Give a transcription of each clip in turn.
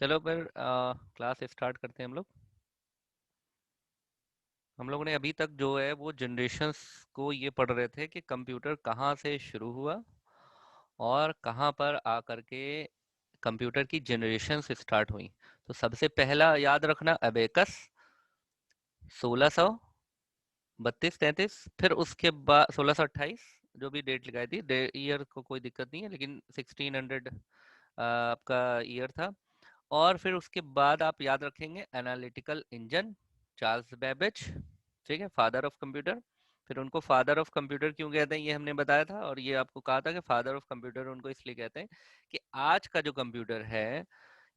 चलो फिर class start करते हैं हम लोगों ने अभी तक जो है वो जनरेशन्स को ये पढ़ रहे थे कि कंप्यूटर कहाँ से शुरू हुआ और कहाँ पर आकर के कंप्यूटर की जनरेशन्स स्टार्ट हुई। तो सबसे पहला याद रखना अबेकस 1632-33, फिर उसके बाद 1628, जो भी डेट लगाई थी ईयर को कोई दिक्कत नहीं है, लेकिन 1600 आपका ईयर था। और फिर उसके बाद आप याद रखेंगे एनालिटिकल इंजन, चार्ल्स बेबेज, ठीक है, फादर ऑफ कंप्यूटर। फिर उनको फादर ऑफ कंप्यूटर क्यों कहते हैं ये हमने बताया था, और ये आपको कहा था कि फादर ऑफ कंप्यूटर उनको इसलिए कहते हैं कि आज का जो कंप्यूटर है,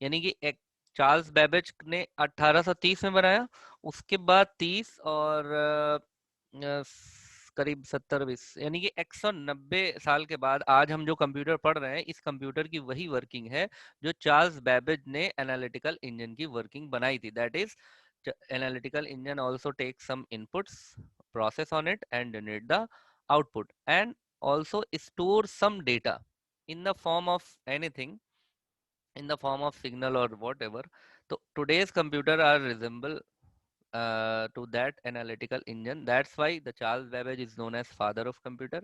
यानी कि एक चार्ल्स बेबेज ने 1830 में बनाया। उसके बाद 30 और करीब 70-20, यानी कि 190 साल के बाद आज हम जो कंप्यूटर पढ़ रहे हैं, इस कंप्यूटर की वही वर्किंग है जो चार्ल्स बेबेज ने एनालिटिकल इंजन की वर्किंग बनाई थी। That is analytical engine also take some inputs, process on it and generate the output, and also store some data in the form of anything, in the form of signal or whatever. So today's computer are resemble to that analytical engine. That's why the Charles Babbage is known as father of computer.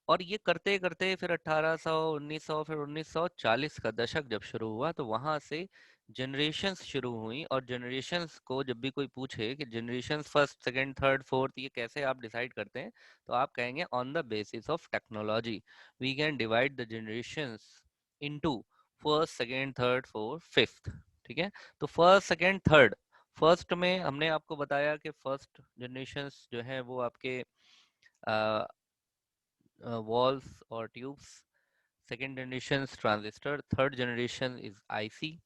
और ये करते करते फिर 1800, 1900, फिर 1940 का दशक जब शुरू हुआ, तो वहां से जनरेशन्स शुरू हुई। और जनरेशन्स को जब भी कोई पूछे कि generations first, second, third, fourth ये कैसे आप डिसाइड करते हैं, तो आप कहेंगे on the basis of technology we can divide the generations into first, second, third, fourth, fifth. ठीक है, तो फर्स्ट, सेकंड, थर्ड, फर्स्ट में हमने आपको बताया कि फर्स्ट जनरेशन्स जो है वो आपके वॉल्स और tubes, second generation transistor, third generation is IC,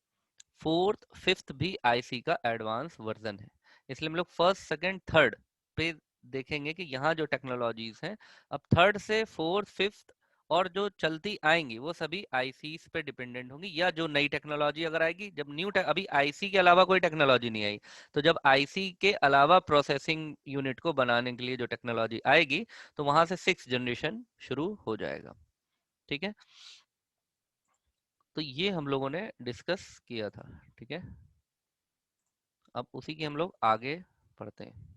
fourth fifth भी आईसी का एडवांस वर्जन है। इसलिए हम लोग फर्स्ट, सेकेंड, थर्ड पे देखेंगे कि यहाँ जो टेक्नोलॉजीज हैं, अब थर्ड से फोर्थ, फिफ्थ और जो चलती आएंगी वो सभी आईसी पे डिपेंडेंट होंगी, या जो नई टेक्नोलॉजी अगर आएगी, जब अभी आईसी के अलावा कोई टेक्नोलॉजी नहीं आई, तो जब आईसी के अलावा प्रोसेसिंग यूनिट को बनाने के लिए जो टेक्नोलॉजी आएगी, तो वहां से सिक्स जनरेशन शुरू हो जाएगा। ठीक है, तो ये हम लोगों ने डिस्कस किया था। ठीक है, अब उसी की हम लोग आगे पढ़ते हैं।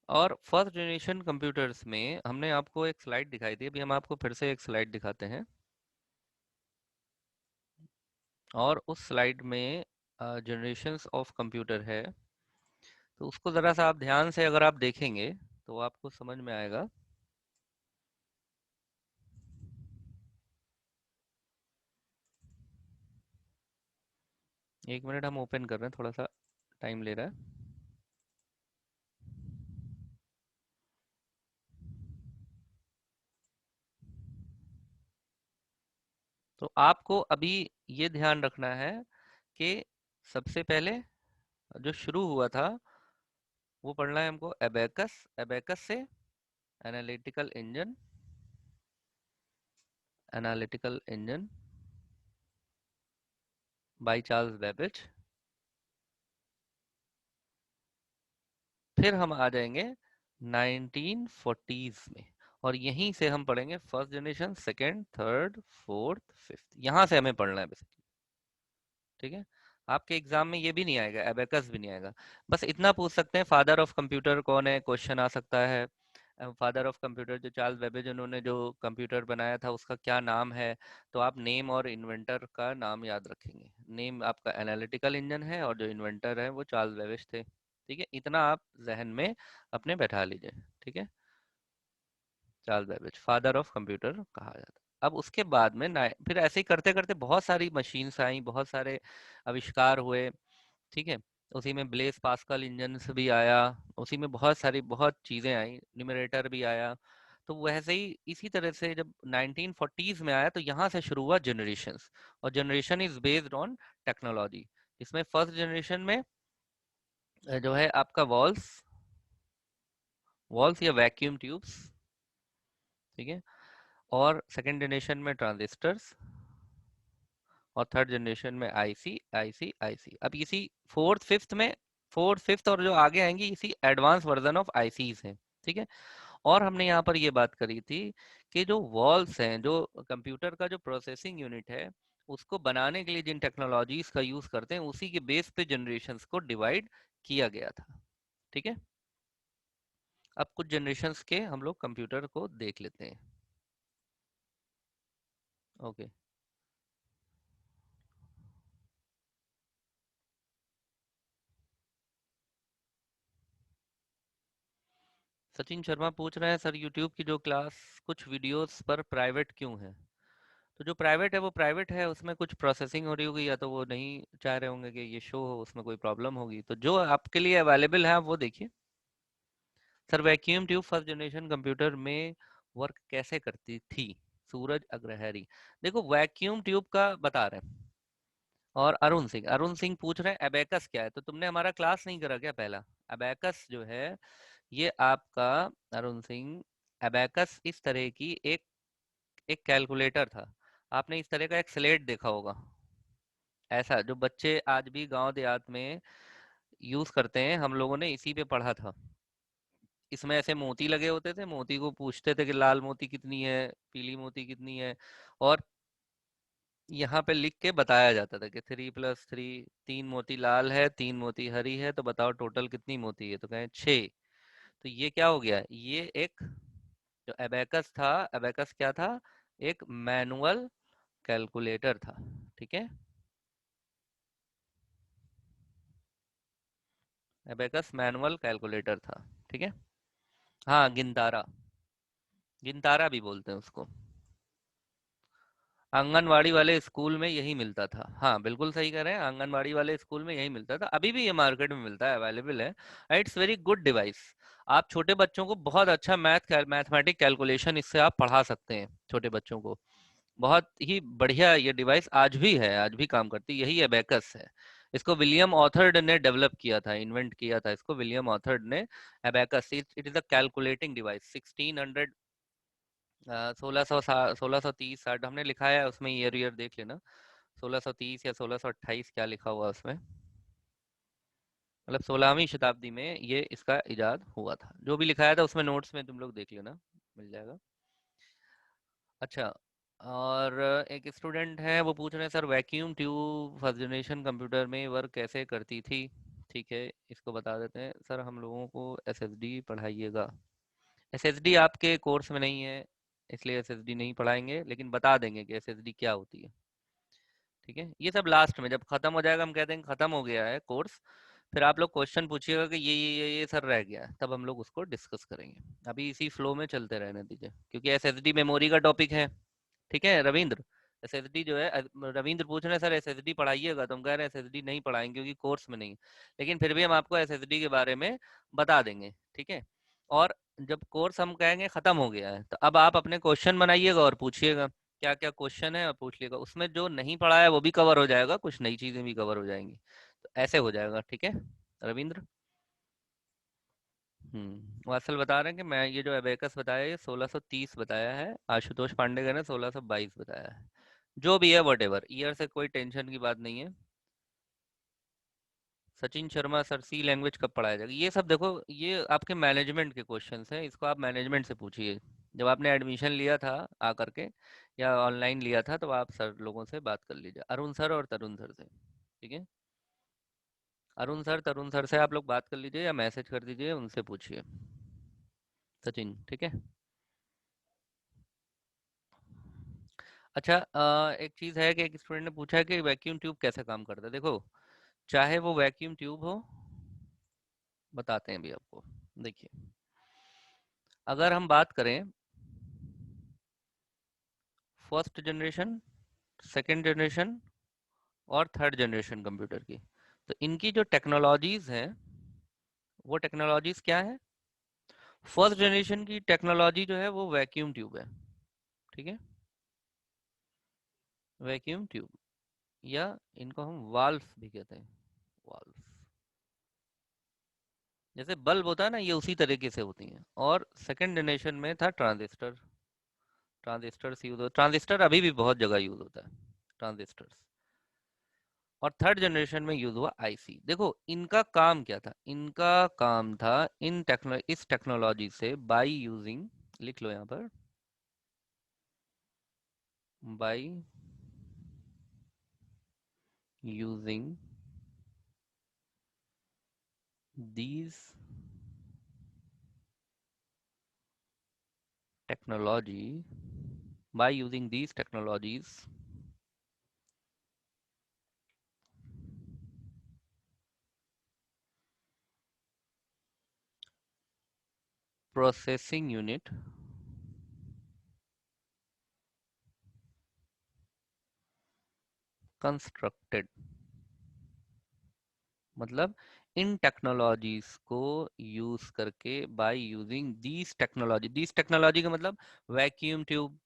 और फर्स्ट जनरेशन कंप्यूटर्स में हमने आपको एक स्लाइड दिखाई थी, अभी हम आपको फिर से एक स्लाइड दिखाते हैं। और उस स्लाइड में जनरेशन्स ऑफ कंप्यूटर है, तो उसको ज़रा सा आप ध्यान से अगर आप देखेंगे तो आपको समझ में आएगा। एक मिनट, हम ओपन कर रहे हैं, थोड़ा सा टाइम ले रहा है। तो आपको अभी ये ध्यान रखना है कि सबसे पहले जो शुरू हुआ था वो पढ़ना है हमको एबेकस, एबेकस से analytical engine, analytical engine by Charles Babbage. फिर हम आ जाएंगे 1940s में, और यहीं से हम पढ़ेंगे first generation, second, third, fourth, fifth, यहाँ से हमें पढ़ना है बेसिकली। ठीक है, आपके एग्जाम में ये भी नहीं आएगा, एबेकस भी नहीं आएगा। बस इतना पूछ सकते हैं फादर ऑफ कंप्यूटर कौन है, क्वेश्चन आ सकता है। फादर ऑफ कंप्यूटर जो चार्ल्स बेबेज, उन्होंने जो कंप्यूटर बनाया था उसका क्या नाम है, तो आप नेम और इन्वेंटर का नाम याद रखेंगे। नेम आपका एनालिटिकल इंजन है और जो इन्वेंटर है वो चार्ल्स बेबेज थे। ठीक है, इतना आप जहन में अपने बैठा लीजिए। ठीक है, Charles Babbage father of computer कहा जाता है। अब उसके बाद में फिर ऐसे ही करते करते बहुत सारी मशीन्स आई, बहुत सारे आविष्कार हुए। ठीक है, उसी में ब्लेस पास्कल इंजन भी आया, उसी में बहुत सारी बहुत चीज़ें आई, न्यूमरेटर भी आया। तो वैसे ही इसी तरह से जब 1940s में आया, तो यहाँ से शुरू हुआ जनरेशन्स। और generation is based on technology. इसमें फर्स्ट जनरेशन में जो है आपका वॉल्स वॉल्स या वैक्यूम ट्यूब्स, ठीक है। और सेकेंड जनरेशन में ट्रांजिस्टर्स, और थर्ड जनरेशन में आईसी आईसी आईसी। अब इसी फोर्थ फिफ्थ और जो आगे आएंगी इसी एडवांस वर्जन ऑफ आईसीज हैं, ठीक है। और हमने यहाँ पर ये बात करी थी कि जो वॉल्स हैं, जो कंप्यूटर का जो प्रोसेसिंग यूनिट है, उसको बनाने के लिए जिन टेक्नोलॉजीज का यूज करते हैं उसी के बेस पे जनरेशन्स को डिवाइड किया गया था, ठीक है। अब कुछ जनरेशन्स के हम लोग कंप्यूटर को देख लेते हैं। ओके। सचिन शर्मा पूछ रहे हैं सर, यूट्यूब की जो क्लास कुछ वीडियोस पर प्राइवेट क्यों है? तो जो प्राइवेट है वो प्राइवेट है, उसमें कुछ प्रोसेसिंग हो रही होगी, या तो वो नहीं चाह रहे होंगे कि ये शो हो, उसमें कोई प्रॉब्लम होगी। तो जो आपके लिए अवेलेबल है आप वो देखिए। Sir vacuum tube first generation computer में वर्क कैसे करती थी? सूरज अग्रहरी। देखो वैक्यूम ट्यूब का बता रहे हैं। और अरुण सिंह पूछ रहे हैं एबेकस क्या है? तो तुमने हमारा क्लास नहीं करा क्या पहला? एबेकस जो है ये आपका, अरुण सिंह, एबेकस इस तरह की एक एक कैलकुलेटर था। आपने इस तरह का एक स्लेट देखा होगा, ऐसा जो बच्चे आज भी गांव देहात में यूज करते हैं, हम लोगों ने इसी पे पढ़ा था। इसमें ऐसे मोती लगे होते थे, मोती को पूछते थे कि लाल मोती कितनी है, पीली मोती कितनी है, और यहाँ पे लिख के बताया जाता था कि 3+3, 3 मोती लाल है, 3 मोती हरी है, तो बताओ टोटल कितनी मोती है? तो कहें 6। तो ये क्या हो गया, ये एक जो एबेकस था, एबेकस क्या था? एक मैनुअल कैलकुलेटर था, ठीक है। एबेकस मैनुअल कैलकुलेटर था, ठीक है। हाँ, गिनतारा, गिनतारा भी बोलते हैं उसको। आंगनवाड़ी वाले स्कूल में यही मिलता था, हाँ बिल्कुल सही कह रहे हैं, आंगनवाड़ी वाले स्कूल में यही मिलता था, अभी भी ये मार्केट में मिलता है, अवेलेबल है। It's very good device. आप छोटे बच्चों को बहुत अच्छा मैथमेटिक कैलकुलेशन इससे आप पढ़ा सकते हैं छोटे बच्चों को। बहुत ही बढ़िया ये डिवाइस आज भी है, आज भी काम करती है, यही एबेकस है। इसको विलियम ऑथर्ड ने डेवलप किया था, इन्वेंट किया था इसको विलियम ऑथर्ड ने। Abacus, it is a calculating device. 1600, 1630 60 हमने लिखा है उसमें, ईयर ईयर देख लेना। 1630 या 1628 क्या लिखा हुआ है उसमें, मतलब 16वीं शताब्दी में ये इसका इजाद हुआ था, जो भी लिखाया था उसमें नोट्स में तुम लोग देख लेना, मिल जाएगा। अच्छा, और एक स्टूडेंट है वो पूछ रहे हैं sir vacuum tube first generation computer में वर्क कैसे करती थी? ठीक है, इसको बता देते हैं। सर हम लोगों को एसएसडी पढ़ाइएगा। एसएसडी आपके कोर्स में नहीं है, इसलिए एसएसडी नहीं पढ़ाएंगे, लेकिन बता देंगे कि एसएसडी क्या होती है, ठीक है। ये सब लास्ट में जब खत्म हो जाएगा, हम कहते हैं खत्म हो गया है कोर्स, फिर आप लोग क्वेश्चन पूछिएगा कि ये सर रह गया है, तब हम लोग उसको डिस्कस करेंगे। अभी इसी फ्लो में चलते रहने दीजिए, क्योंकि एसएसडी मेमोरी का टॉपिक है, ठीक है रविंद्र। एसएसडी जो है, रविंद्र पूछ रहे हैं सर एसएसडी पढ़ाइएगा, तो हम कह रहे हैं एसएसडी नहीं पढ़ाएंगे क्योंकि कोर्स में नहीं, लेकिन फिर भी हम आपको एसएसडी के बारे में बता देंगे, ठीक है। और जब कोर्स हम कहेंगे खत्म हो गया है, तो अब आप अपने क्वेश्चन बनाइएगा और पूछिएगा क्या क्या क्वेश्चन है, और पूछ लिएगा, उसमें जो नहीं पढ़ा है वो भी कवर हो जाएगा, कुछ नई चीजें भी कवर हो जाएंगी, तो ऐसे हो जाएगा, ठीक है रविंद्र। वात्सल बता रहे हैं कि मैं ये जो एबेकस बताया ये 1630 बताया है, आशुतोष पांडे ने 1622 बताया है। जो भी है वट एवर, ईयर से कोई टेंशन की बात नहीं है। सचिन शर्मा सर सी लैंग्वेज कब पढ़ाया जाएगा? ये सब देखो, ये आपके मैनेजमेंट के क्वेश्चंस हैं, इसको आप मैनेजमेंट से पूछिए। जब आपने एडमिशन लिया था आकर के, या ऑनलाइन लिया था, तो आप सर लोगों से बात कर लीजिए, अरुण सर और तरुण सर से, ठीक है। अरुण सर तरुण सर से आप लोग बात कर लीजिए या मैसेज कर दीजिए, उनसे पूछिए, सचिन, ठीक है। अच्छा, एक चीज़ है कि एक स्टूडेंट ने पूछा है कि वैक्यूम ट्यूब कैसे काम करता है। देखो, चाहे वो वैक्यूम ट्यूब हो, बताते हैं अभी आपको। देखिए, अगर हम बात करें फर्स्ट जनरेशन, सेकंड जनरेशन और थर्ड जनरेशन कंप्यूटर की, तो इनकी जो टेक्नोलॉजीज हैं वो टेक्नोलॉजीज क्या है? फर्स्ट जनरेशन की टेक्नोलॉजी जो है वो वैक्यूम ट्यूब है, ठीक है। वैक्यूम ट्यूब, या इनको हम वाल्व्स भी कहते हैं, वाल्व्स, जैसे बल्ब होता है ना, ये उसी तरीके से होती हैं। और सेकंड जनरेशन में था ट्रांजिस्टर। ट्रांजिस्टर्स यूज हो, ट्रांजिस्टर अभी भी बहुत जगह यूज होता है, ट्रांजिस्टर्स। और थर्ड जनरेशन में यूज हुआ आईसी। देखो इनका काम क्या था, इनका काम था इस टेक्नोलॉजी से बाय यूजिंग, लिख लो यहाँ पर, by using these technology by using these technologies processing unit constructed, मतलब इन टेक्नोलॉजीज को यूज करके, बाय यूजिंग दीज टेक्नोलॉजी का मतलब वैक्यूम ट्यूब,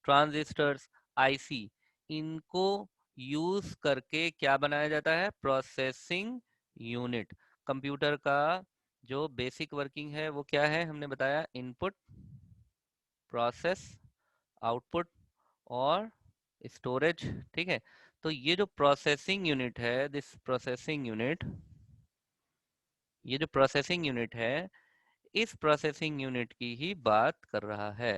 ट्रांजिस्टर्स, आईसी, इनको यूज करके क्या बनाया जाता है, प्रोसेसिंग यूनिट। कंप्यूटर का जो बेसिक वर्किंग है वो क्या है, हमने बताया, इनपुट, प्रोसेस, आउटपुट और स्टोरेज। ठीक है, तो ये जो प्रोसेसिंग यूनिट है, दिस प्रोसेसिंग यूनिट, ये जो प्रोसेसिंग यूनिट है, इस प्रोसेसिंग यूनिट की ही बात कर रहा है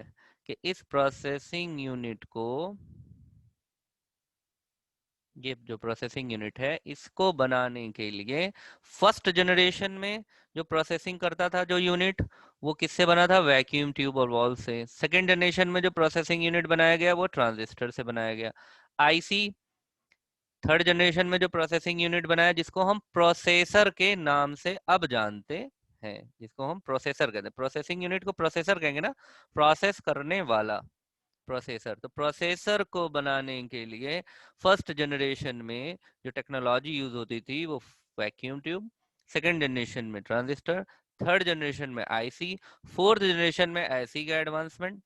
कि इस प्रोसेसिंग यूनिट को, ये जो प्रोसेसिंग यूनिट है इसको बनाने के लिए फर्स्ट जनरेशन में जो प्रोसेसिंग करता था जो यूनिट, वो किससे बना था, वैक्यूम ट्यूब और वॉल्व से। सेकेंड जनरेशन में जो प्रोसेसिंग यूनिट बनाया गया वो ट्रांजिस्टर से बनाया गया। आईसी, थर्ड जनरेशन में जो प्रोसेसिंग यूनिट बनाया, जिसको हम प्रोसेसर के नाम से अब जानते हैं, जिसको हम प्रोसेसर कहते हैं, प्रोसेसिंग यूनिट को प्रोसेसर कहेंगे ना, प्रोसेस करने वाला प्रोसेसर। तो प्रोसेसर को बनाने के लिए फर्स्ट जनरेशन में जो टेक्नोलॉजी यूज होती थी वो वैक्यूम ट्यूब, सेकेंड जनरेशन में ट्रांजिस्टर, थर्ड जनरेशन में आईसी, फोर्थ जनरेशन में आईसी का एडवांसमेंट,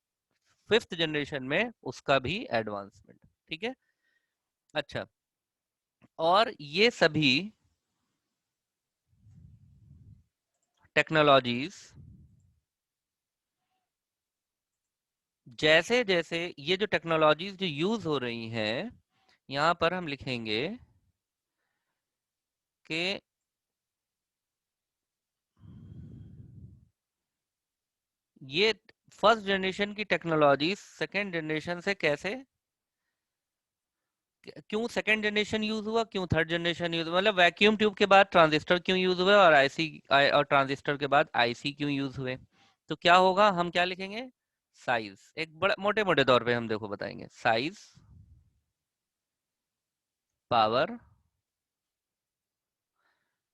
फिफ्थ जनरेशन में उसका भी एडवांसमेंट। ठीक है, अच्छा, और ये सभी टेक्नोलॉजीज, जैसे जैसे ये जो टेक्नोलॉजीज जो यूज हो रही हैं, यहाँ पर हम लिखेंगे कि ये फर्स्ट जनरेशन की टेक्नोलॉजी सेकेंड जनरेशन से कैसे, क्यों सेकेंड जनरेशन यूज हुआ, क्यों थर्ड जनरेशन यूज हुआ, मतलब वैक्यूम ट्यूब के बाद ट्रांजिस्टर क्यों यूज हुए और और ट्रांजिस्टर के बाद आईसी क्यों यूज हुए। तो क्या होगा, हम क्या लिखेंगे, साइज, एक बड़ा मोटे मोटे तौर पे हम देखो बताएंगे, साइज, पावर,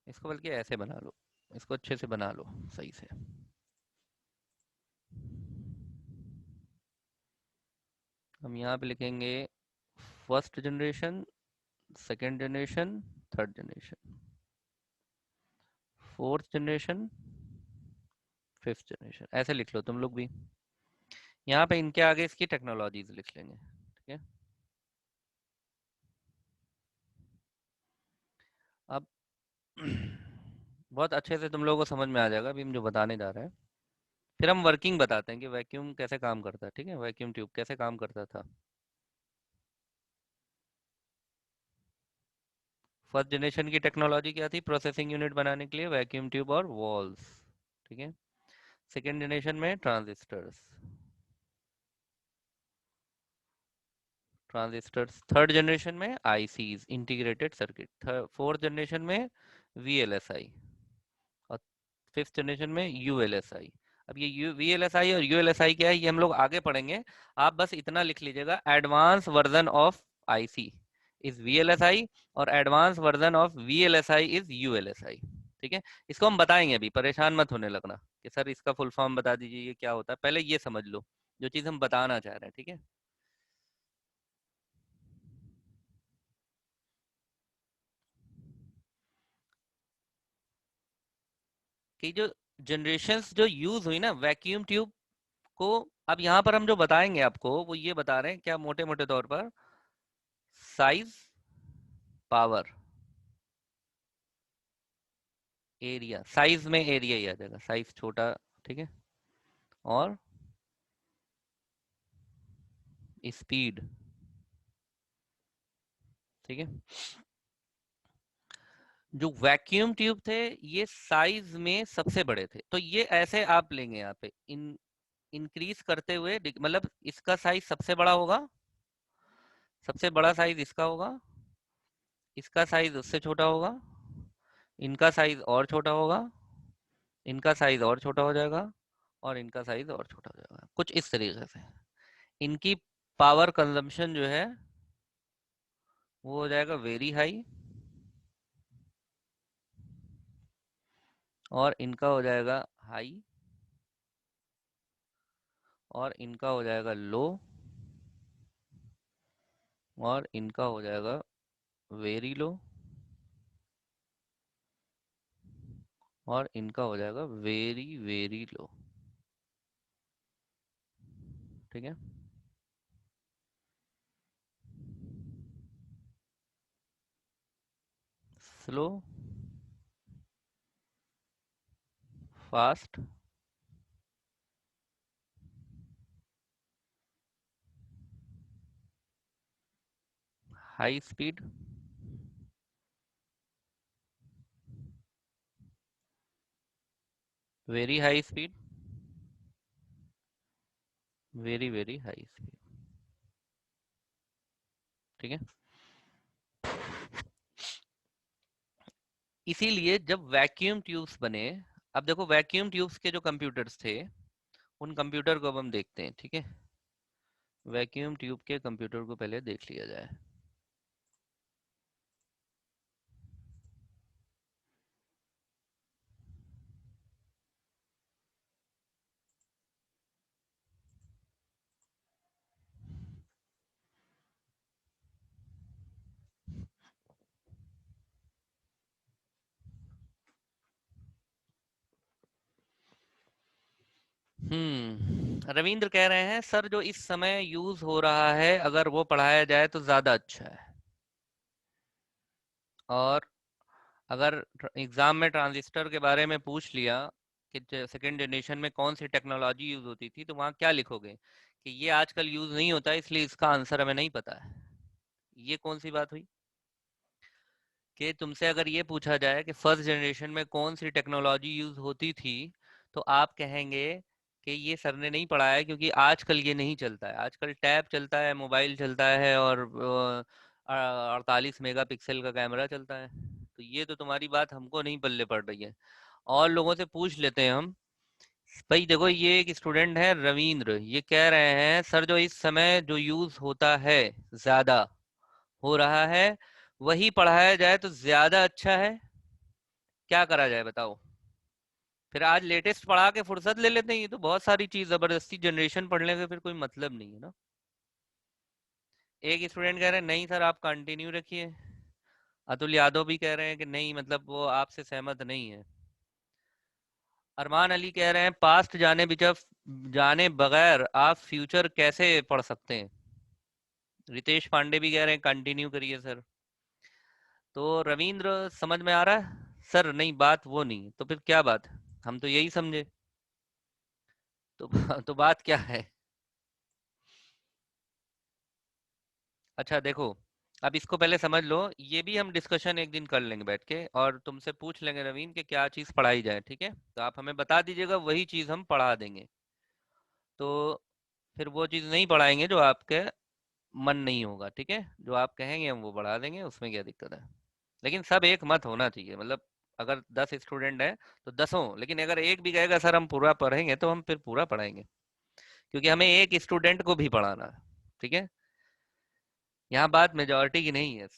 इसको बल्कि ऐसे बना लो, इसको अच्छे से बना लो सही से। हम यहाँ पे लिखेंगे first generation, second generation, third generation, fourth generation, fifth generation, ऐसे लिख लो तुम लोग भी। यहाँ पे इनके आगे इसकी टेक्नोलॉजीज लिख लेंगे। ठीक है, अब बहुत अच्छे से तुम लोगों को समझ में आ जाएगा अभी हम जो बताने जा रहे हैं। फिर हम वर्किंग बताते हैं कि वैक्यूम कैसे काम करता है। ठीक है, वैक्यूम ट्यूब कैसे काम करता था। फर्स्ट जनरेशन की टेक्नोलॉजी क्या थी प्रोसेसिंग यूनिट बनाने के लिए, वैक्यूम ट्यूब और वॉल्स। ठीक है, सेकेंड जनरेशन में ट्रांजिस्टर्स, थर्ड जनरेशन में ICs, integrated circuit, fourth generation में वीएलएसआई, और फिफ्थ जनरेशन में यूएलएसआई। अब ये वीएलएसआई और यूएलएसआई क्या है ये हम लोग आगे पढ़ेंगे। आप बस इतना लिख लीजिएगा, advance version of IC is VLSI और advance version of VLSI is ULSI. ठीक है, इसको हम बताएंगे, अभी परेशान मत होने लगना कि सर इसका फुल फॉर्म बता दीजिए ये क्या होता है, पहले ये समझ लो जो चीज हम बताना चाह रहे हैं। ठीक है, कि जो जनरेशन्स जो यूज हुई ना वैक्यूम ट्यूब को, अब यहाँ पर हम जो बताएंगे आपको वो ये बता रहे हैं क्या, मोटे मोटे तौर पर साइज, पावर, एरिया, साइज में एरिया ही आ जाएगा, साइज छोटा, ठीक है। और स्पीड, ठीक है। जो वैक्यूम ट्यूब थे ये साइज में सबसे बड़े थे, तो ये ऐसे आप लेंगे यहाँ पे इंक्रीज करते हुए, मतलब इसका साइज सबसे बड़ा होगा, सबसे बड़ा साइज इसका होगा, इसका साइज उससे छोटा होगा, इनका साइज और छोटा होगा, इनका साइज और छोटा हो जाएगा, और इनका साइज और छोटा हो जाएगा, कुछ इस तरीके से। इनकी पावर कंजम्पशन जो है वो हो जाएगा वेरी हाई, और इनका हो जाएगा हाई, और इनका हो जाएगा लो, और इनका हो जाएगा वेरी लो, और इनका हो जाएगा वेरी वेरी लो, ठीक है। Slow, fast, high speed, very high speed, very very high speed, ठीक है। इसीलिए जब वैक्यूम ट्यूब्स बने, अब देखो वैक्यूम ट्यूब्स के जो कंप्यूटर्स थे, उन कंप्यूटर को अब हम देखते हैं, ठीक है। वैक्यूम ट्यूब के कंप्यूटर को पहले देख लिया जाए। रविंद्र कह रहे हैं सर जो इस समय यूज हो रहा है अगर वो पढ़ाया जाए तो ज्यादा अच्छा है, और अगर एग्जाम में ट्रांजिस्टर के बारे में पूछ लिया कि सेकेंड जनरेशन में कौन सी टेक्नोलॉजी यूज होती थी, तो वहाँ क्या लिखोगे कि ये आजकल यूज नहीं होता इसलिए इसका आंसर हमें नहीं पता है। ये कौन सी बात हुई कि तुमसे अगर ये पूछा जाए कि फर्स्ट जनरेशन में कौन सी टेक्नोलॉजी यूज होती थी, तो आप कहेंगे कि ये सर ने नहीं पढ़ाया है क्योंकि आजकल ये नहीं चलता है, आजकल टैब चलता है, मोबाइल चलता है, और 48 मेगापिक्सल का कैमरा चलता है। तो ये तो तुम्हारी बात हमको नहीं पल्ले पड़ रही है। और लोगों से पूछ लेते हैं हम। भाई देखो ये एक स्टूडेंट है रविंद्र, ये कह रहे हैं सर जो इस समय जो यूज होता है, ज्यादा हो रहा है, वही पढ़ाया जाए तो ज्यादा अच्छा है। क्या करा जाए बताओ। फिर आज लेटेस्ट पढ़ा के फुर्सत ले लेते हैं, ये तो बहुत सारी चीज जबरदस्ती जनरेशन पढ़ने का फिर कोई मतलब नहीं है ना। एक स्टूडेंट कह रहे हैं नहीं सर आप कंटिन्यू रखिए। अतुल यादव भी कह रहे हैं कि नहीं, मतलब वो आपसे सहमत नहीं है। अरमान अली कह रहे हैं पास्ट जाने बगैर आप फ्यूचर कैसे पढ़ सकते हैं। रितेश पांडे भी कह रहे हैं कंटिन्यू करिए सर। तो रविंद्र समझ में आ रहा है सर, नहीं बात वो नहीं तो फिर क्या बात, हम तो यही समझे। तो तो बात क्या है। अच्छा देखो, अब इसको पहले समझ लो, ये भी हम डिस्कशन एक दिन कर लेंगे बैठ के, और तुमसे पूछ लेंगे रवीन कि क्या चीज़ पढ़ाई जाए, ठीक है। तो आप हमें बता दीजिएगा, वही चीज़ हम पढ़ा देंगे। तो फिर वो चीज़ नहीं पढ़ाएंगे जो आपके मन नहीं होगा, ठीक है। जो आप कहेंगे हम वो बढ़ा देंगे, उसमें क्या दिक्कत है। लेकिन सब एक मत होना चाहिए, मतलब अगर 10 स्टूडेंट है तो 10, लेकिन अगर एक भी कहेगा सर हम पूरा पढ़ेंगे तो हम फिर पूरा पढ़ाएंगे, क्योंकि हमें एक स्टूडेंट को भी पढ़ाना है, ठीक है। यहाँ बात मेजोरिटी की नहीं है,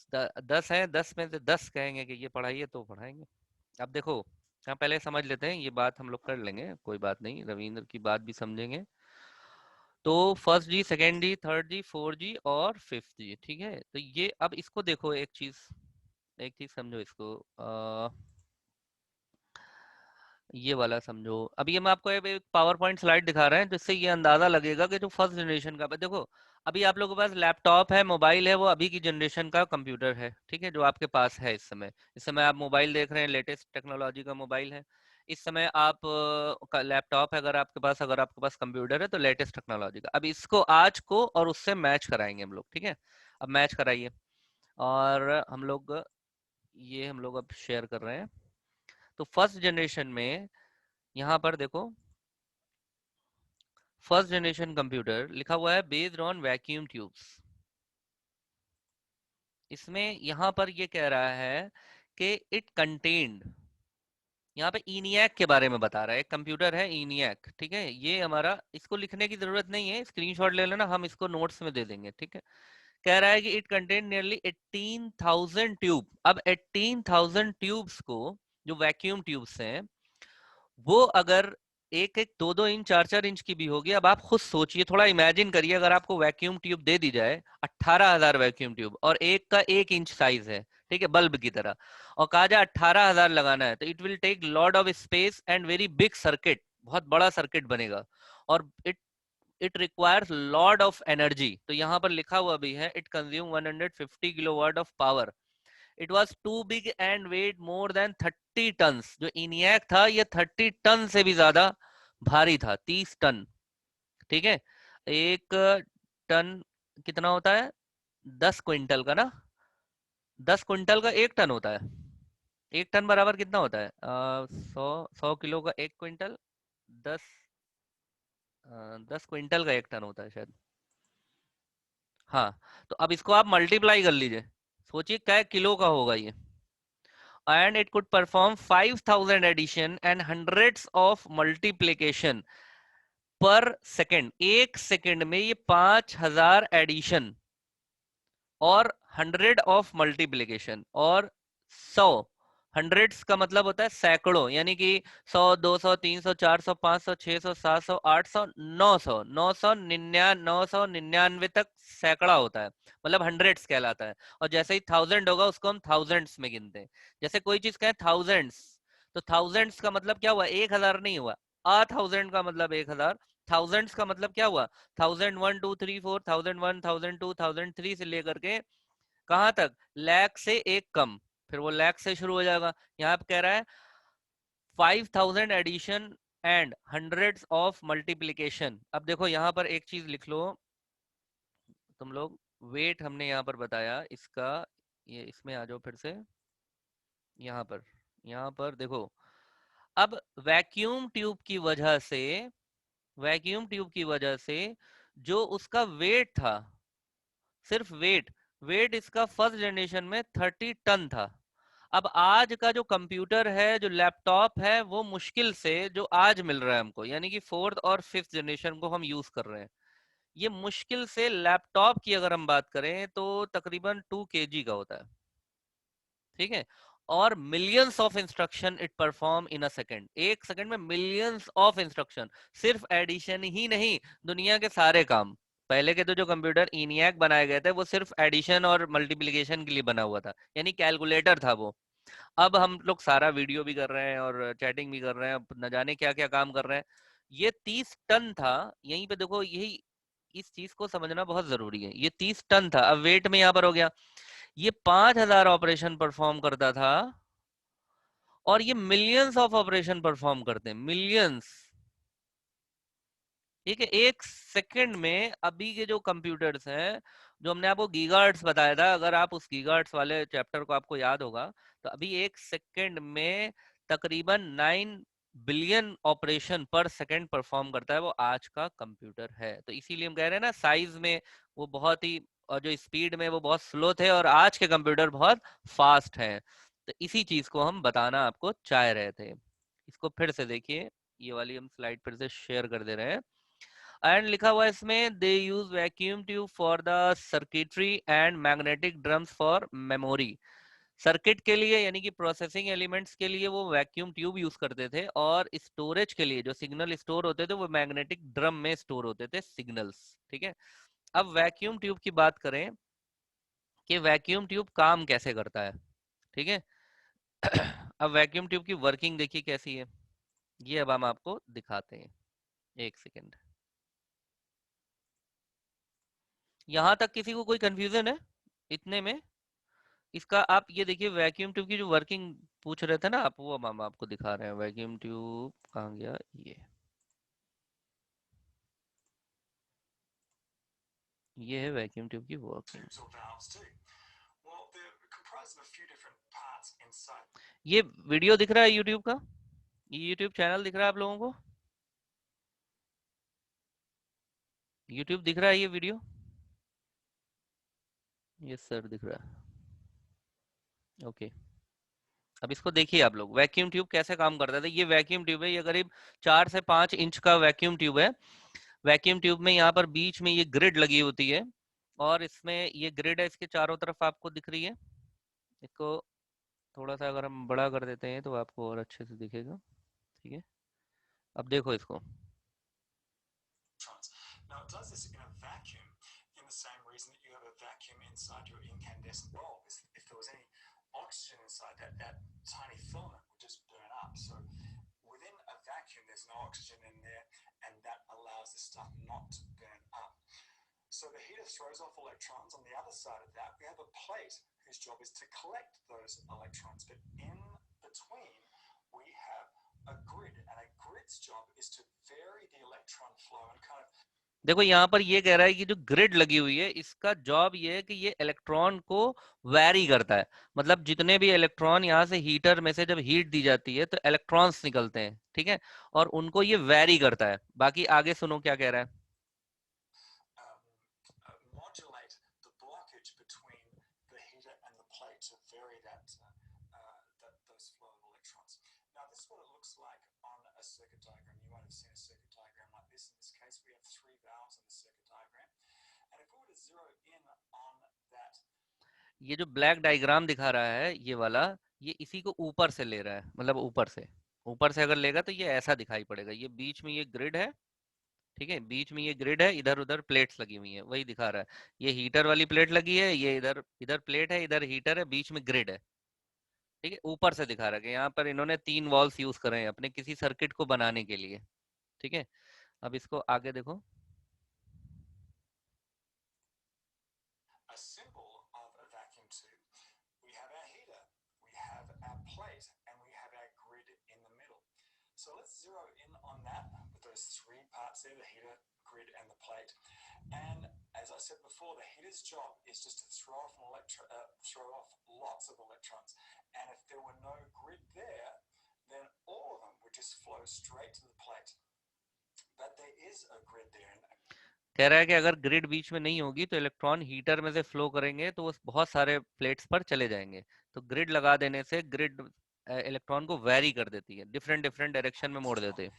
10 है, 10 में से 10 कहेंगे कि ये पढ़ाइए तो पढ़ाएंगे। अब देखो, यहाँ पहले समझ लेते हैं, ये बात हम लोग कर लेंगे, कोई बात नहीं, रविंद्र की बात भी समझेंगे। तो फर्स्ट जी, सेकेंड जी, थर्ड जी, फोर्थ जी और फिफ्थ जी, ठीक है। तो ये अब इसको देखो, एक चीज समझो इसको। ये वाला समझो। अब ये मैं आपको एक पावर पॉइंट स्लाइड दिखा रहे हैं जिससे ये अंदाजा लगेगा कि जो फर्स्ट जनरेशन का, देखो अभी आप लोगों के पास लैपटॉप है, मोबाइल है, वो अभी की जनरेशन का कंप्यूटर है, ठीक है, जो आपके पास है इस समय। इस समय आप मोबाइल देख रहे हैं, लेटेस्ट टेक्नोलॉजी का मोबाइल है। इस समय आप लैपटॉप है अगर आपके पास, अगर आपके पास कंप्यूटर है तो लेटेस्ट टेक्नोलॉजी का। अब इसको आज को और उससे मैच कराएंगे हम लोग, ठीक है। अब मैच कराइए, और हम लोग ये हम लोग अब शेयर कर रहे हैं। तो फर्स्ट जनरेशन में यहाँ पर देखो, फर्स्ट जनरेशन कंप्यूटर लिखा हुआ है बेस्ड ऑन वैक्यूम ट्यूब्स। इसमें यहाँ पर ये कह रहा है कि इट कंटेन्ड, यहाँ पे ENIAC के बारे में बता रहा है, एक कंप्यूटर है ENIAC, ठीक है। ये हमारा, इसको लिखने की जरूरत नहीं है, स्क्रीनशॉट ले लेना, हम इसको नोट्स में दे देंगे, ठीक है। कह रहा है कि इट कंटेन नियरली 18,000 ट्यूब। अब 18,000 ट्यूब्स को, जो वैक्यूम ट्यूब्स हैं, वो अगर एक एक दो दो इंच चार चार इंच की भी होगी। अब आप खुद सोचिए, थोड़ा इमेजिन करिए, अगर आपको वैक्यूम ट्यूब दे दी जाए, 18,000 वैक्यूम ट्यूब, और एक का 1 इंच साइज है, ठीक है, बल्ब की तरह, और कहा जाए 18,000 लगाना है, तो it will take lot of space and very big circuit, बहुत बड़ा सर्किट बनेगा, और it it requires lot of energy. तो यहाँ पर लिखा हुआ भी है, it consume 150 kilowatt of power. It was too big and weight more than 30 tons. जो इनियक था ये 30 टन से भी ज्यादा भारी था, 30 टन, ठीक है। एक टन कितना होता है? 10 क्विंटल का ना, 10 क्विंटल का 1 टन होता है। 1 टन बराबर कितना होता है? 100 किलो का 1 क्विंटल, 10 10 क्विंटल का 1 टन होता है शायद। हाँ, तो अब इसको आप मल्टीप्लाई कर लीजिए, सोचिए क्या किलो का होगा ये। And it could perform 5,000 addition and hundreds of multiplication पर सेकेंड। 1 सेकेंड में ये 5,000 एडिशन और 100 ऑफ मल्टीप्लीकेशन, और 100, हंड्रेड्स का मतलब होता है सैकड़ों, यानी कि 100, 200, 300, 400, 500, 600, 700, 800, 900, 999 तक सैकड़ा होता है, मतलब हंड्रेड्स कहलाता है। और जैसे ही 1000 होगा उसको हम थाउजेंड्स में गिनते हैं। जैसे कोई चीज कहें थाउजेंड्स, तो थाउजेंड्स का मतलब क्या हुआ? 1,000 नहीं हुआ, 1000 का मतलब 1,000। थाउजेंड्स का मतलब क्या हुआ? 1001, 2, 3, 4, 1001, 1002, 1003 से लेकर के कहां तक? लैख से एक कम, फिर वो लैख से शुरू हो जाएगा। यहाँ पे कह रहा है 5,000 addition and hundreds of multiplication. अब देखो यहाँ पर एक चीज लिख लो तुम लोग, वेट हमने यहाँ पर बताया इसका, ये इसमें आ जाओ फिर से, यहाँ पर, यहाँ पर देखो। अब वैक्यूम ट्यूब की वजह से, वैक्यूम ट्यूब की वजह से जो उसका वेट था, सिर्फ वेट, वेट इसका फर्स्ट जनरेशन में 30 टन था। अब आज का जो कंप्यूटर है, जो लैपटॉप है, वो मुश्किल से जो आज मिल रहा है हमको, यानी कि फोर्थ और फिफ्थ जनरेशन को हम यूज कर रहे हैं, ये मुश्किल से लैपटॉप की अगर हम बात करें तो तकरीबन 2 kg का होता है, ठीक है। और millions of instruction it perform in a second, 1 second में मिलियंस ऑफ इंस्ट्रक्शन। सिर्फ एडिशन ही नहीं, दुनिया के सारे काम। पहले के तो जो कंप्यूटर ENIAC बनाए गए थे वो सिर्फ एडिशन और मल्टीप्लिकेशन के लिए बना हुआ था, यानी कैलकुलेटर था वो। अब हम लोग सारा वीडियो भी कर रहे हैं और चैटिंग भी कर रहे हैं, अब न जाने क्या क्या काम कर रहे हैं। ये 30 टन था। यहीं पे देखो, यही इस चीज को समझना बहुत जरूरी है। ये 30 टन था, अब वेट में यहाँ पर हो गया। ये 5,000 ऑपरेशन परफॉर्म करता था, और ये मिलियंस ऑफ ऑपरेशन परफॉर्म करते हैं, मिलियंस, ठीक है, 1 सेकंड में। अभी के जो कंप्यूटर्स हैं, जो हमने आपको गीगाहर्ट्ज बताया था, अगर आप उस गीगाहर्ट्ज वाले चैप्टर को आपको याद होगा, तो अभी 1 सेकंड में तकरीबन 9 बिलियन ऑपरेशन पर सेकंड परफॉर्म करता है वो आज का कंप्यूटर है। तो इसीलिए हम कह रहे हैं ना, साइज में वो बहुत ही, और जो स्पीड में वो बहुत स्लो थे, और आज के कंप्यूटर बहुत फास्ट हैं। तो इसी चीज को हम बताना आपको चाह रहे थे। इसको फिर से देखिए, ये वाली हम स्लाइड फिर से शेयर कर दे रहे हैं। एंड लिखा हुआ है इसमें, they use vacuum tube for the circuitry and magnetic drums for memory. Circuit के लिए, यानी कि प्रोसेसिंग एलिमेंट्स के लिए वो वैक्यूम ट्यूब यूज करते थे, और स्टोरेज के लिए जो सिग्नल स्टोर होते थे वो मैग्नेटिक ड्रम में स्टोर होते थे सिग्नल्स, ठीक है। अब वैक्यूम ट्यूब की बात करें कि वैक्यूम ट्यूब काम कैसे करता है, ठीक है। अब वैक्यूम ट्यूब की वर्किंग देखिए कैसी है। ये अब हम आपको दिखाते हैं, एक सेकेंड। यहाँ तक किसी को कोई कंफ्यूजन है इतने में? इसका आप ये देखिए, वैक्यूम ट्यूब की जो वर्किंग पूछ रहे थे ना आप, वो हम आपको दिखा रहे हैं। वैक्यूम ट्यूब कहाँ गया ये है वैक्यूम ट्यूब की वर्किंग। ये वीडियो दिख रहा है यूट्यूब का? ये यूट्यूब चैनल दिख रहा है आप लोगों को? यूट्यूब दिख रहा है ये वीडियो? ये सर दिख रहा है, ओके। अब इसको देखिए आप लोग, वैक्यूम ट्यूब कैसे काम करता है। ये वैक्यूम ट्यूब है, ये करीब 4 से 5 इंच का वैक्यूम ट्यूब है। वैक्यूम ट्यूब में यहाँ पर बीच में ये ग्रिड लगी होती है, और इसमें ये ग्रिड है, इसके चारों तरफ आपको दिख रही है। इसको थोड़ा सा अगर हम बड़ा कर देते हैं तो आपको और अच्छे से दिखेगा, ठीक है। अब देखो इसको, देखो यहाँ पर ये कह रहा है कि जो ग्रिड लगी हुई है इसका जॉब ये है कि ये इलेक्ट्रॉन को वैरी करता है। मतलब जितने भी इलेक्ट्रॉन यहाँ से हीटर में से जब हीट दी जाती है तो इलेक्ट्रॉन्स निकलते हैं, ठीक है, और उनको ये वैरी करता है। बाकी आगे सुनो क्या कह रहा है। ये जो ब्लैक डायग्राम दिखा रहा है ये वाला, ये इसी को ऊपर से ले रहा है। मतलब ऊपर से अगर लेगा तो ये ऐसा दिखाई पड़ेगा। ये बीच में ये ग्रिड है, ठीक है, बीच में ये ग्रिड है, इधर उधर प्लेट्स लगी हुई है, वही दिखा रहा है। ये हीटर वाली प्लेट लगी है, ये इधर इधर प्लेट है, इधर हीटर है, बीच में ग्रिड है, ठीक है। ऊपर से दिखा रहा है कि यहाँ पर इन्होंने 3 वॉल्स यूज करे हैं अपने किसी सर्किट को बनाने के लिए, ठीक है। अब इसको आगे देखो, कह रहा है कि अगर ग्रिड बीच में नहीं होगी तो इलेक्ट्रॉन हीटर में से फ्लो करेंगे तो वो बहुत सारे प्लेट्स पर चले जाएंगे। तो ग्रिड लगा देने से ग्रिड इलेक्ट्रॉन को वेरी कर देती है, डिफरेंट डिफरेंट डायरेक्शन में मोड़ देते हैं।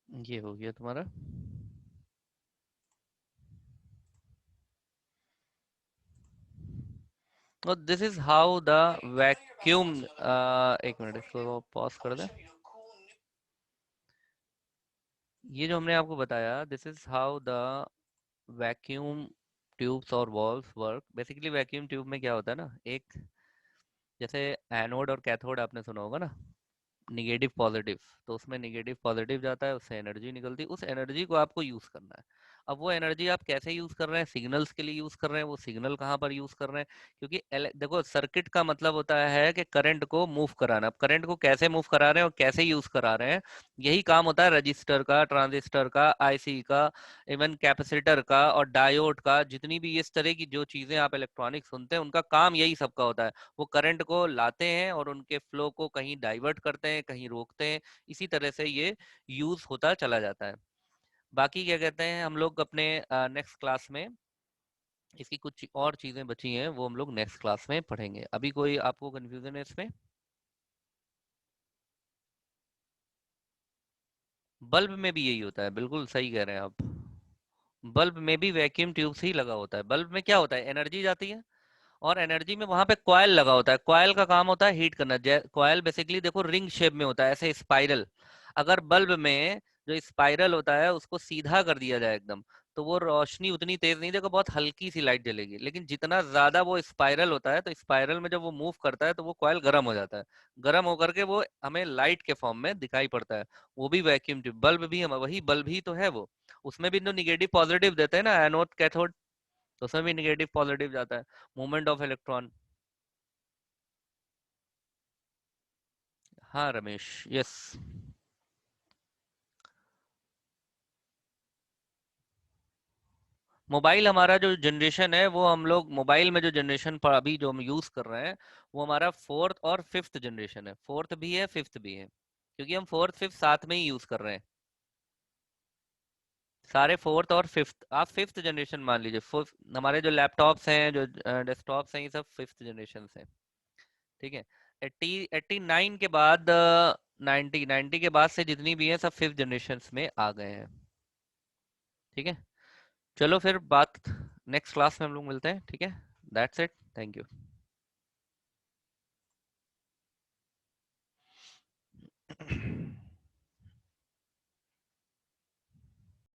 ये हो गया तुम्हारा। और this is how the vacuum, एक मिनट इसको पॉज कर दे। ये जो हमने आपको बताया, this is how the vacuum tubes और valves work. Basically vacuum tube में क्या होता है ना, एक जैसे एनोड और कैथोड आपने सुना होगा ना, निगेटिव पॉजिटिव। तो उसमें निगेटिव पॉजिटिव जाता है, उससे एनर्जी निकलती है, उस एनर्जी को आपको यूज करना है। अब वो एनर्जी आप कैसे यूज कर रहे हैं, सिग्नल्स के लिए यूज कर रहे हैं, वो सिग्नल कहाँ पर यूज कर रहे हैं, क्योंकि देखो सर्किट का मतलब होता है कि करंट को मूव कराना। अब करंट को कैसे मूव करा रहे हैं और कैसे यूज करा रहे हैं, यही काम होता है रजिस्टर का, ट्रांजिस्टर का, आईसी का, इवन कैपेसिटर का और डायोड का। जितनी भी इस तरह की जो चीजें आप इलेक्ट्रॉनिक सुनते हैं, उनका काम यही सबका होता है। वो करंट को लाते हैं और उनके फ्लो को कहीं डाइवर्ट करते हैं, कहीं रोकते हैं। इसी तरह से ये यूज होता चला जाता है। बाकी क्या कहते हैं, हम लोग अपने नेक्स्ट क्लास में इसकी कुछ और चीजें बची हैं, वो हम लोग नेक्स्ट क्लास में पढ़ेंगे। अभी कोई आपको कंफ्यूजन है इसमें? बल्ब में भी यही होता है, बिल्कुल सही कह रहे हैं आप। बल्ब में भी वैक्यूम ट्यूब से ही लगा होता है। बल्ब में क्या होता है, एनर्जी जाती है और एनर्जी में वहां पे कॉइल लगा होता है। कॉइल का काम होता है हीट करना। कॉइल बेसिकली देखो रिंग शेप में होता है, ऐसे स्पाइरल। अगर बल्ब में जो स्पाइरल होता है उसको सीधा कर दिया जाए एकदम, तो वो रोशनी उतनी तेज नहीं, देखो बहुत हल्की सी लाइट जलेगी। लेकिन जितना ज्यादा वो स्पाइरल होता है, तो स्पाइरल में जब वो मूव करता है तो वो कॉइल गर्म हो जाता है। गर्म होकर के वो हमें लाइट के फॉर्म में दिखाई पड़ता है। वो भी वैक्यूम ट्यूब। बल्ब भी हम वही बल्ब ही तो है वो। उसमें भी तो निगेटिव पॉजिटिव देते हैं ना, एनोड कैथोड। तो उसमें भी निगेटिव पॉजिटिव जाता है, मूवमेंट ऑफ इलेक्ट्रॉन। हाँ रमेश, यस। मोबाइल हमारा जो जनरेशन है, वो हम लोग मोबाइल में जो जनरेशन पर अभी जो हम यूज कर रहे हैं, वो हमारा फोर्थ और फिफ्थ जनरेशन है। फोर्थ भी है, फिफ्थ भी है, क्योंकि हम फोर्थ फिफ्थ साथ में ही यूज कर रहे हैं। सारे फोर्थ और फिफ्थ, आप फिफ्थ जनरेशन मान लीजिए। हमारे जो लैपटॉप्स हैं, जो डेस्कटॉप्स हैं, ये सब फिफ्थ जनरेशन हैं। ठीक है। 89 के बाद, 90 के बाद से जितनी भी हैं, सब फिफ्थ जनरेशन में आ गए हैं। ठीक है। चलो फिर बात नेक्स्ट क्लास में हम लोग मिलते हैं। ठीक है। That's it. Thank you.